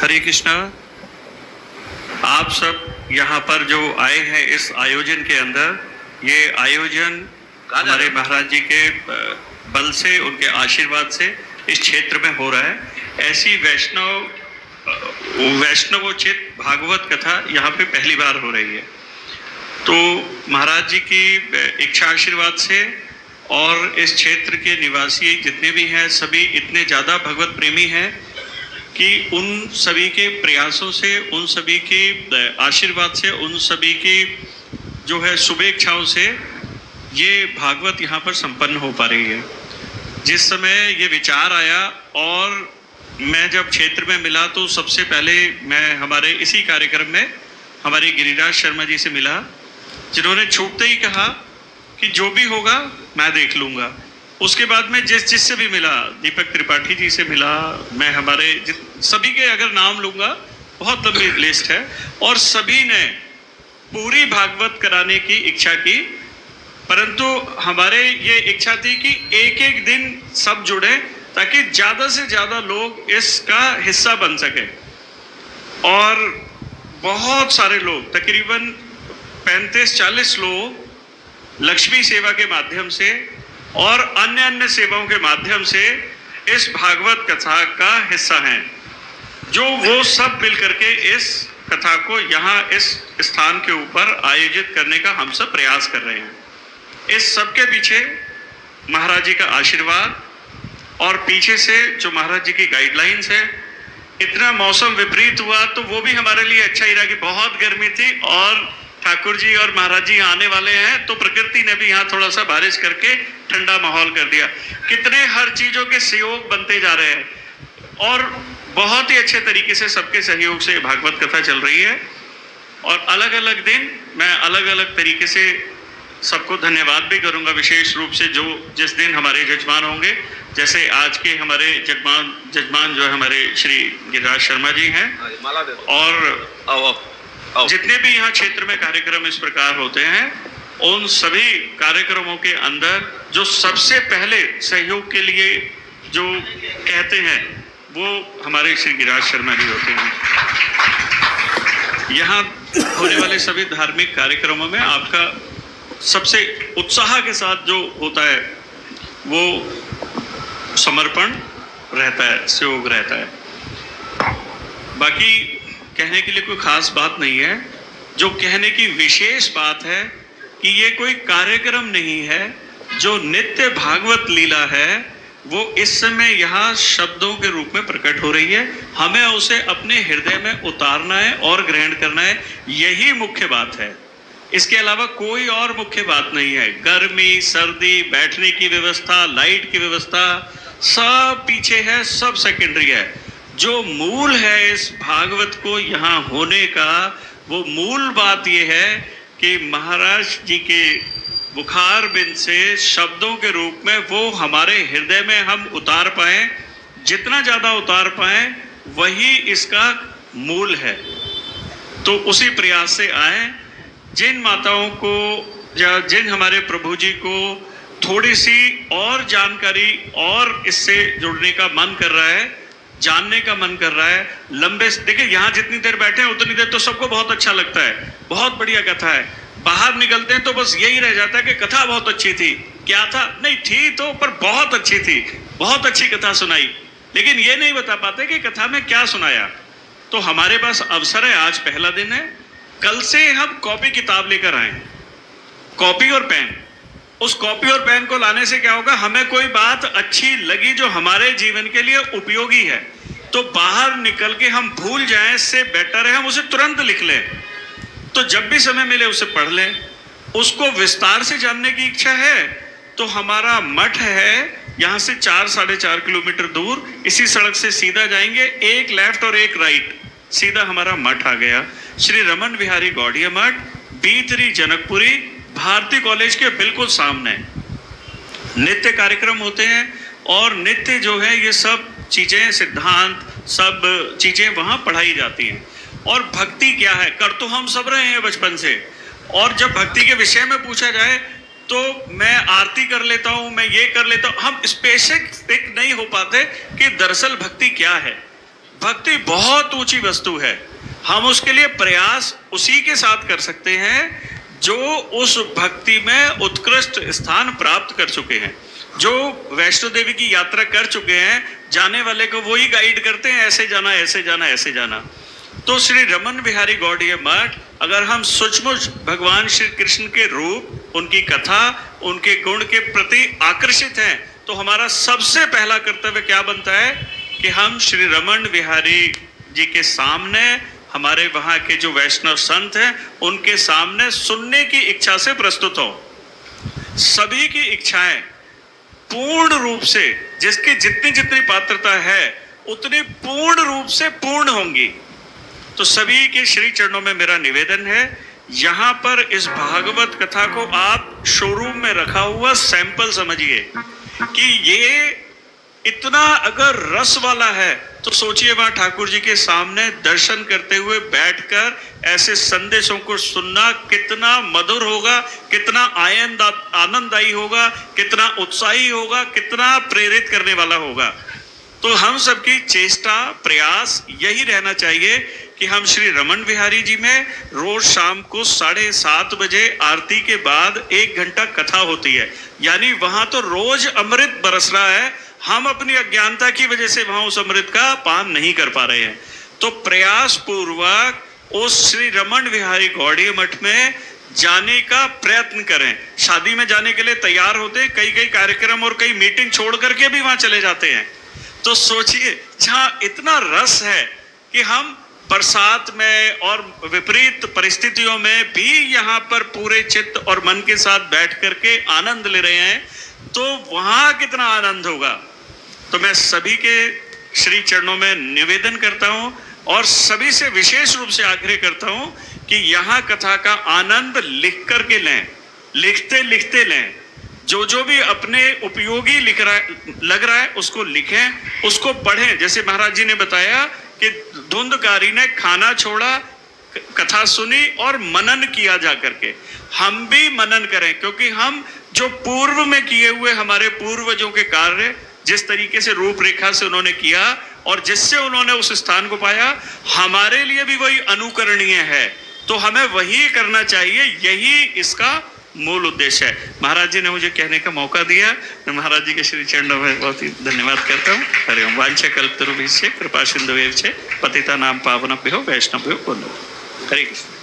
हरे कृष्णा। आप सब यहाँ पर जो आए हैं इस आयोजन के अंदर, ये आयोजन हमारे महाराज जी के बल से, उनके आशीर्वाद से इस क्षेत्र में हो रहा है। ऐसी वैष्णवोचित भागवत कथा यहाँ पे पहली बार हो रही है। तो महाराज जी की इच्छा आशीर्वाद से और इस क्षेत्र के निवासी जितने भी हैं, सभी इतने ज़्यादा भगवत प्रेमी हैं कि उन सभी के प्रयासों से, उन सभी के आशीर्वाद से, उन सभी की जो है शुभेच्छाओं से ये भागवत यहाँ पर संपन्न हो पा रही है। जिस समय ये विचार आया और मैं जब क्षेत्र में मिला तो सबसे पहले मैं हमारे इसी कार्यक्रम में हमारे गिरिराज शर्मा जी से मिला, जिन्होंने छूटते ही कहा कि जो भी होगा मैं देख लूँगा। उसके बाद में जिससे भी मिला, दीपक त्रिपाठी जी से मिला, मैं हमारे सभी के अगर नाम लूँगा बहुत लंबी लिस्ट है, और सभी ने पूरी भागवत कराने की इच्छा की। परंतु हमारे ये इच्छा थी कि एक एक दिन सब जुड़े ताकि ज़्यादा से ज़्यादा लोग इसका हिस्सा बन सके। और बहुत सारे लोग, तकरीबन 35-40 लोग लक्ष्मी सेवा के माध्यम से और अन्य अन्य सेवाओं के माध्यम से इस भागवत कथा का हिस्सा हैं, जो वो सब मिल करके इस कथा को यहाँ इस स्थान के ऊपर आयोजित करने का हम सब प्रयास कर रहे हैं। इस सब के पीछे महाराज जी का आशीर्वाद और पीछे से जो महाराज जी की गाइडलाइंस है। इतना मौसम विपरीत हुआ तो वो भी हमारे लिए अच्छा ही रहा कि बहुत गर्मी थी और ठाकुर जी और महाराज जी आने वाले हैं, तो प्रकृति ने भी यहाँ थोड़ा सा बारिश करके ठंडा माहौल कर दिया। कितने हर चीज़ों के सहयोग बनते जा रहे हैं और बहुत ही अच्छे तरीके से सबके सहयोग से भागवत कथा चल रही है। और अलग अलग दिन मैं अलग अलग तरीके से सबको धन्यवाद भी करूंगा, विशेष रूप से जो जिस दिन हमारे जजमान होंगे, जैसे आज के हमारे जजमान जो है हमारे श्री गिरिराज शर्मा जी हैं, और जितने भी यहाँ क्षेत्र में कार्यक्रम इस प्रकार होते हैं, उन सभी कार्यक्रमों के अंदर जो सबसे पहले सहयोग के लिए जो कहते हैं वो हमारे श्री गिरिराज शर्मा जी होते हैं। यहाँ होने वाले सभी धार्मिक कार्यक्रमों में आपका सबसे उत्साह के साथ जो होता है वो समर्पण रहता है, सहयोग रहता है। बाकी कहने के लिए कोई खास बात नहीं है। जो कहने की विशेष बात है कि ये कोई कार्यक्रम नहीं है, जो नित्य भागवत लीला है वो इस समय यहाँ शब्दों के रूप में प्रकट हो रही है। हमें उसे अपने हृदय में उतारना है और ग्रहण करना है, यही मुख्य बात है। इसके अलावा कोई और मुख्य बात नहीं है। गर्मी, सर्दी, बैठने की व्यवस्था, लाइट की व्यवस्था सब पीछे है, सब सेकेंडरी है। जो मूल है इस भागवत को यहाँ होने का, वो मूल बात ये है कि महाराज जी के बुखार बिंद से शब्दों के रूप में वो हमारे हृदय में हम उतार पाएं। जितना ज़्यादा उतार पाएं वही इसका मूल है। तो उसी प्रयास से आए। जिन माताओं को या जिन हमारे प्रभु जी को थोड़ी सी और जानकारी और इससे जुड़ने का मन कर रहा है, जानने का मन कर रहा है, लंबे देखिए यहाँ जितनी देर बैठे हैं उतनी देर तो सबको बहुत अच्छा लगता है, बहुत बढ़िया कथा है। बाहर निकलते हैं तो बस यही रह जाता है कि कथा बहुत अच्छी थी। क्या था? नहीं थी तो, पर बहुत अच्छी थी, बहुत अच्छी कथा सुनाई, लेकिन ये नहीं बता पाते कि कथा में क्या सुनाया। तो हमारे पास अवसर है, आज पहला दिन है, कल से हम कॉपी किताब लेकर आए, कॉपी और पेन। उस कॉपी और पेन को लाने से क्या होगा, हमें कोई बात अच्छी लगी जो हमारे जीवन के लिए उपयोगी है, तो बाहर निकल के हम भूल जाएं, इससे बेटर है हम उसे तुरंत लिख लें। तो जब भी समय मिले उसे पढ़ लें। उसको विस्तार से जानने की इच्छा है तो हमारा मठ है यहाँ से 4-4.5 किलोमीटर दूर, इसी सड़क से सीधा जाएंगे, एक लेफ्ट और एक राइट, सीधा हमारा मठ आ गया। श्री रमन बिहारी गौड़िया मठ, B3 जनकपुरी, भारती कॉलेज के बिल्कुल सामने। नित्य कार्यक्रम होते हैं और नित्य जो है ये सब चीज़ें, सिद्धांत, सब चीज़ें वहाँ पढ़ाई जाती हैं। और भक्ति क्या है, कर तो हम सब रहे हैं बचपन से, और जब भक्ति के विषय में पूछा जाए तो मैं आरती कर लेता हूँ, मैं ये कर लेता हूँ। हम स्पेसिफिक नहीं हो पाते कि दरअसल भक्ति क्या है। भक्ति बहुत ऊंची वस्तु है। हम उसके लिए प्रयास उसी के साथ कर सकते हैं जो उस भक्ति में उत्कृष्ट स्थान प्राप्त कर चुके हैं, जो वैष्णो देवी की यात्रा कर चुके हैं। जाने वाले को वही गाइड करते हैं, ऐसे जाना, ऐसे जाना, ऐसे जाना। तो श्री रमन बिहारी गौड़ीय मठ, अगर हम सचमुच भगवान श्री कृष्ण के रूप, उनकी कथा, उनके गुण के प्रति आकर्षित हैं, तो हमारा सबसे पहला कर्तव्य क्या बनता है कि हम श्री रमन बिहारी जी के सामने, हमारे वहाँ के जो वैष्णव संत हैं उनके सामने सुनने की इच्छा से प्रस्तुत हो। सभी की इच्छाएं पूर्ण रूप से, जिसकी जितनी जितनी पात्रता है उतनी पूर्ण रूप से पूर्ण होंगी। तो सभी के श्री चरणों में मेरा निवेदन है, यहाँ पर इस भागवत कथा को आप शोरूम में रखा हुआ सैंपल समझिए कि ये इतना अगर रस वाला है तो सोचिए वहां ठाकुर जी के सामने दर्शन करते हुए बैठकर ऐसे संदेशों को सुनना कितना मधुर होगा, कितना आनंददायी होगा, कितना उत्साही होगा, कितना प्रेरित करने वाला होगा। तो हम सबकी चेष्टा, प्रयास यही रहना चाहिए कि हम श्री रमन बिहारी जी में रोज शाम को 7:30 बजे आरती के बाद 1 घंटा कथा होती है। यानी वहां तो रोज अमृत बरस रहा है, हम अपनी अज्ञानता की वजह से वहां उस अमृत का पान नहीं कर पा रहे हैं। तो प्रयास पूर्वक उस श्री रमन बिहारी गौड़ीय मठ में जाने का प्रयत्न करें। शादी में जाने के लिए तैयार होते हैं, कई कई कार्यक्रम और कई मीटिंग छोड़ करके भी वहां चले जाते हैं। तो सोचिए जहां इतना रस है कि हम बरसात में और विपरीत परिस्थितियों में भी यहाँ पर पूरे चित्त और मन के साथ बैठ करके आनंद ले रहे हैं, तो वहां कितना आनंद होगा। तो मैं सभी के श्री चरणों में निवेदन करता हूं और सभी से विशेष रूप से आग्रह करता हूं कि यहाँ कथा का आनंद लिख करके लें, लिखते लिखते लें। जो जो भी अपने उपयोगी लग रहा है उसको लिखें, उसको पढ़ें। जैसे महाराज जी ने बताया कि धुंधकारी ने खाना छोड़ा, कथा सुनी और मनन किया जा करके। हम भी मनन करें, क्योंकि हम जो पूर्व में किए हुए हमारे पूर्वजों के कार्य, जिस तरीके से रूपरेखा से उन्होंने किया और जिससे उन्होंने उस स्थान को पाया, हमारे लिए भी वही अनुकरणीय है। तो हमें वही करना चाहिए, यही इसका मूल उद्देश्य है। महाराज जी ने मुझे कहने का मौका दिया, मैं महाराज जी के श्री चरणों में बहुत ही धन्यवाद करता हूँ। हरि ओम। वांछा कल्पतरुभ्यश्च कृपा सिंधुभ्यश्च पतितानां पावनेभ्यो वैष्णवेभ्यो नमो। हरे कृष्ण।